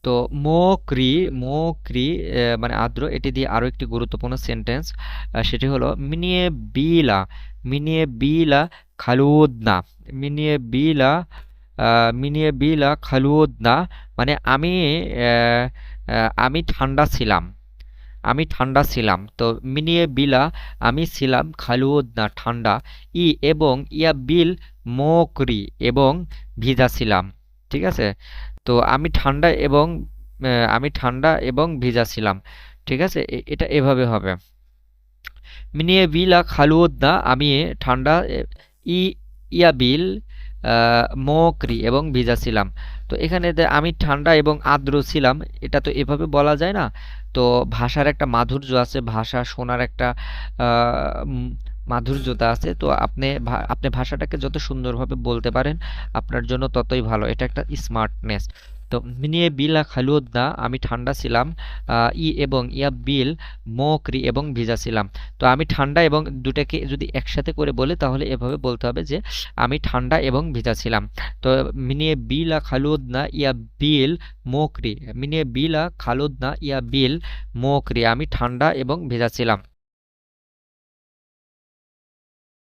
তো মোকরি, মোকরি মানে আর্দ্র, এটি দিয়ে আরো একটি গুরুত্বপূর্ণ সেন্টেন্স, সেটি হলো মিনিয়ে বিলা, মিনিয়ে বিলা খালুদনা, মিনিয়ে বিলা মিনিয়ে বিলা খালুদনা, মানে আমি আমি ঠান্ডা ছিলাম, আমি ঠান্ডা ছিলাম। তো মিনিয়ে বিলা আমি ছিলাম, খালুদ না ঠান্ডা, এবং ইয়া বিল মোকরি এবং ভিজা ছিলাম। ঠিক আছে, তো আমি ঠান্ডা এবং আমি ঠান্ডা এবং ভিজা ছিলাম। ঠিক আছে, এটা এভাবে হবে, মিনিয়ে বিলা খালুদ না আমি ঠান্ডা, ই ইয়া বিল মোকরি এবং ভিজা ছিলাম। তো এখানে আমি ঠান্ডা এবং আর্দ্র ছিলাম, এটা তো এভাবে বলা যায় না। তো ভাষার একটা মাধুর্য আছে, ভাষা শোনার একটা মাধুর্যতা আছে। তো আপনি ভাষাটাকে যত সুন্দরভাবে বলতে পারেন আপনার জন্য ততই ভালো, এটা একটা স্মার্টনেস। তো মিনিয়ে বিলা খালুদনা আমি ঠান্ডা ছিলাম, এবং ইয়া বিল মোকরি এবং ভিজা ছিলাম। তো আমি ঠান্ডা এবং দুটাকে যদি একসাথে করে বলি তাহলে এভাবে বলতে হবে যে আমি ঠান্ডা এবং ভিজা ছিলাম। তো মিনিয়ে বিলা খালুদনা ইয়া বিল মোকরি, মিনিয়ে বিলা খালুদনা ইয়া বিল মোকরি, আমি ঠান্ডা এবং ভেজা ছিলাম।